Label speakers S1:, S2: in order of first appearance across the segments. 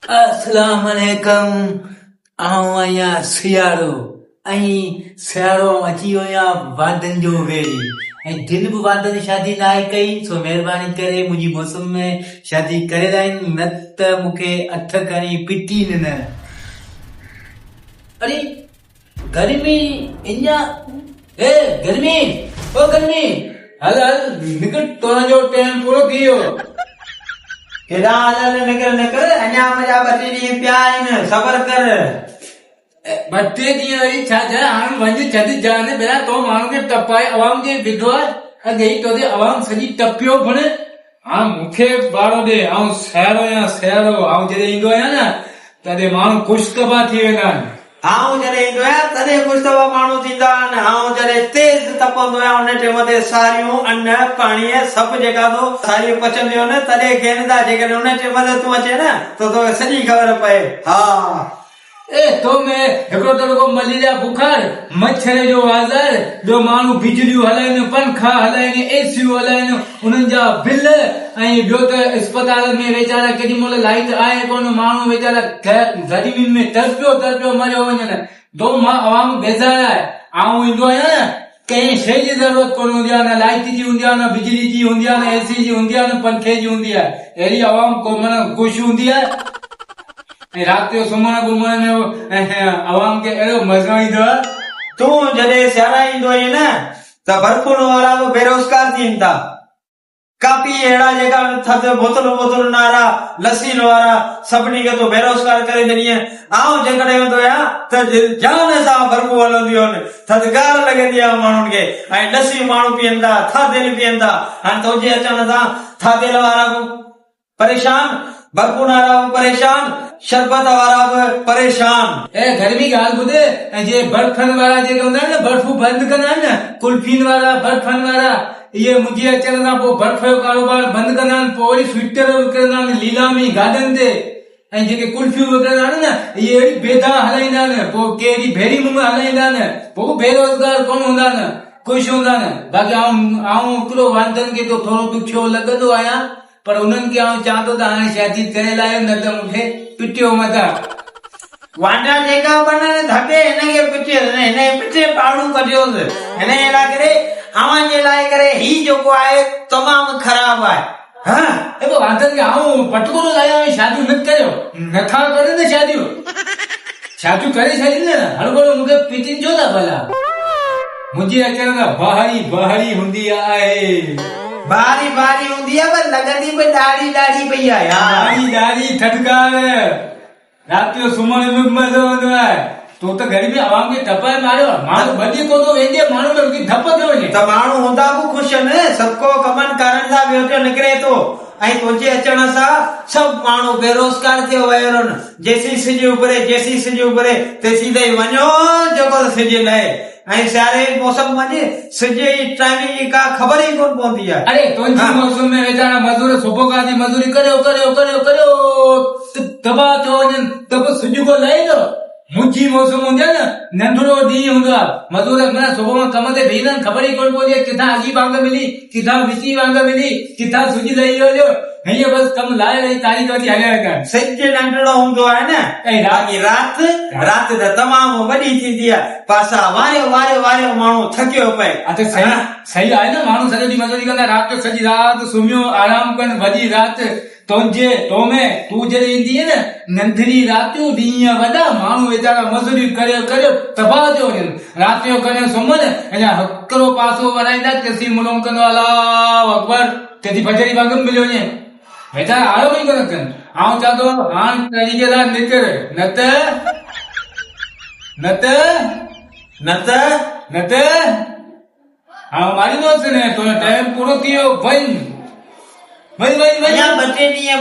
S1: अस्सलामुअलैकुम। आऊं आहियां सियारो ऐं सियारो अची वियो आहियां वादनि जो वेड़ी ऐं दिलि बि वादनि शादी नाहे कई, सो महिरबानी करे मुंहिंजी मौसम में शादी करे लाइन, न त मूंखे अठ खणी पिटी न। अरे गर्मी अञा, ए गर्मी, ओ गर्मी, हल हल निकल, तुंहिंजो टाइम पूरो थी वियो।
S2: केॾा हल निकिर निकिर, अञा मुंहिंजा 2 ॾींहं पिया आहिनि, सबर कर।
S1: 2 ॾींहं वरी छा जा, हाणे वञ छॾ जाने बेरा, तो माण्हू खे टपाए अवाम खे विधो आहे, अॻे ई तोते अवाम सॼी टपियो फण। हाणे मूंखे ॿारो ॾे, आऊं सियारो आहियां सियारो, आऊं जॾहिं ईंदो आहियां न तॾहिं माण्हू ख़ुशि तबाह थी वेंदा आहिनि।
S2: आऊं जॾहिं ईंदो आहियां तॾहिं ख़ुशि तबाह माण्हू थींदा आहिनि। आऊं जॾहिं तेज़ तपंदो आहियां उन टाइम ते सारियूं अन्न पाणीअ सभु जेका तो सारियूं पचंदियूं आहिनि, तॾहिं खेनि था। जेकॾहिं उन टाइम ते तूं अचे न त तोखे सॼी ख़बर पए। हा
S1: ए तो में हिकिड़ो दफ़ो मलेरिया बुखार, मच्छर जो आज़ार, ॿियो माण्हू बिजलियूं हलाइनि, पंखा हलाइनि, एसियूं हलाइनि, उन्हनि जा बिल, ऐं ॿियो त अस्पताल में वीचारा केॾी महिल लाइट आहे कोन, माण्हू वीचारा गर्मियुनि में तड़पियो मरियो वञनि। तो मां अवाम बेज़ार आहे। आऊं ईंदो आहियां न, कंहिं शइ जी ज़रूरत कोन हूंदी आहे, न लाइट जी हूंदी आहे, न बिजली जी हूंदी आहे, न एसी जी हूंदी आहे, न पंखे जी हूंदी आहे। अहिड़ी अवाम को माना ख़ुशि हूंदी आहे। रात जो सुम्हण घुमण में अवाम खे अहिड़ो मज़ो ईंदो आहे।
S2: तूं जॾहिं सियारा ईंदो आहीं न त भरपूर वारा बि बेरोज़गार थियनि था। काफ़ी अहिड़ा जेका थधि बोतलूं नारा लस्सी वारा सभिनी खे तो बेरोज़गार करे छॾीअ। आऊं जेकॾहिं वेंदो आहियां त जान सां भरपूर हलंदियूं आहिनि, थधिकार लॻंदी आहे माण्हुनि खे, ऐं लस्सी माण्हू पीअनि था, थाधल पीअनि था। हाणे तुंहिंजे अचण सां थाधल वारा बि परेशान, भरपूर वारा बि परेशान, शरबत वारा बि परेशान।
S1: ए गर्मी ॻाल्हि ॿुध, ऐं जे बर्फनि वारा जेके हूंदा आहिनि न, बर्फ़ू बंदि कंदा आहिनि न, कुल्फीन वारा बर्फनि वारा, इहे मुंहिंजे अचण खां पोइ बर्फ जो कारोबार बंदि कंदा आहिनि। पोइ वरी स्वेटर विकिणंदा आहिनि लीलामी गाॾियुनि ते, ऐं जेके कुल्फियूं विकिणंदा आहिनि न, इहे अहिड़ी बेदा हलाईंदा आहिनि, पोइ केॾी भेरी मुंहुं हलाईंदा आहिनि, पोइ बेरोज़गार कोन हूंदा आहिनि, ख़ुशि हूंदा आहिनि। बाक़ी आऊं हिकिड़ो वांदनि खे तो थोरो ॾुखियो लॻंदो आहियां, पर उन्हनि खे आऊं चवां थो त हाणे शादी करे लाहियो, न त मूंखे पिटियो मथां।
S2: वांडा जेका बननि धके हिनखे पिटियो, हिन पिटे पाड़ू कढियोसि। हिन जे लाइ करे अवां जे लाइ करे ही जेको आहे तमामु ख़राब आहे।
S1: हाँ, एगो वांदनि खे आऊं पटकोरो लाहियो ऐं शादियूं न करियो, नथा करे न शादियूं करे छॾी न, हड़बड़ो मूंखे पिटिन छो था भला। मुंहिंजे अचण खां बहारी हूंदी आहे,
S2: बारी हूंदी आहे, पर लॻंदी बि ॾाढी पई आहे।
S1: ॾाढी थधिकार, रात जो सुम्हण में मज़ो ईंदो आहे। तो त घर में अवाम खे टपाए मारियो, माण्हू भॼी कोन थो वेंदे, माण्हू में रुकी धप थो वञे।
S2: त माण्हू हूंदा बि ख़ुशि आहिनि, सबको कमनि कारण सां ॿियो निकिरे थो, ऐं तुंहिंजे अचण सां सभु माण्हू बेरोज़गार थियो वियो आहिनि। जेसी सिज उभरे तेसी ताईं वञो जेको सिज लहे, ऐं सियारे मौसम वञे सिज जी टाइमिंग जी का ख़बर ई कोन पवंदी आहे।
S1: अरे तुंहिंजी मौसम में वीचारा मज़दूर सुबुह खां वठी मज़दूरी करियो तबाह थियो वञनि, त पोइ सिज को लहे थो। मुंहिंजी मौसम हूंदी आहे न, नंढड़ो ॾींहुं हूंदो आहे, मज़दूर सुबुह खां कम ते बीहंदा आहिनि, ख़बर ई कोन पवंदी आहे किथां अॻी वांग मिली, किथां विची वांग मिली, किथां सिज लही वियो, हीअं बसि कमु लाहे रही तारीख़ वठी हलिया वेंदा आहिनि।
S2: सिज नंढड़ो हूंदो आहे न, ऐं रात त तमामु वॾी थींदी आहे, पासा वारियो माण्हू थकियो पए।
S1: सही आहे न, माण्हू सॼो ॾींहुं मज़दूरी कंदा, राति जो सॼी राति सुम्हियो आराम कनि, वॾी राति तो में तूं जॾहिं ईंदी न, नंढड़ी रातियूं ॾींहं वॾा, माण्हू वीचारा मज़दूरी करियो तबाह थियो वञनि। राति जो कॾहिं सुम्हनि, अञा हिकिड़ो पासो वराईंदा, तेसी मुलूम कंदो अलाहु अकबर, तेसी फजरी वांग मिलियो वञे, वीचारा आराम ई कोन कनि। आऊं चवां थो हाणे तरीक़े सां निकिर, न त हाणे मारींदोसि न, तुंहिंजो टाइम पूरो थी वियो, वञ।
S2: अञा 2 ॾींहं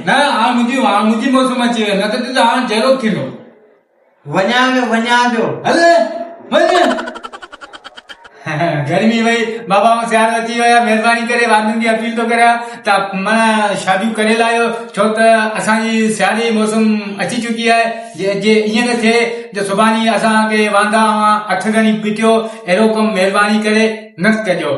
S1: न, हाणे मुंहिंजी मौसम अची वई, न त हाणे जहिड़ो थींदो।
S2: वञा पियो
S1: हल वञ। गर्मी वई, बाबा सियारो अची विया, महिरबानी करे वांदनि खे अपील थो करियां त माना शादियूं करे लाहियो, छो त असांजी सियारे मौसम अची चुकी आहे। जे ईअं न थिए जो सुभाणे असांखे वांदा 8 खणी पिटियो, अहिड़ो कमु महिरबानी करे न कजो।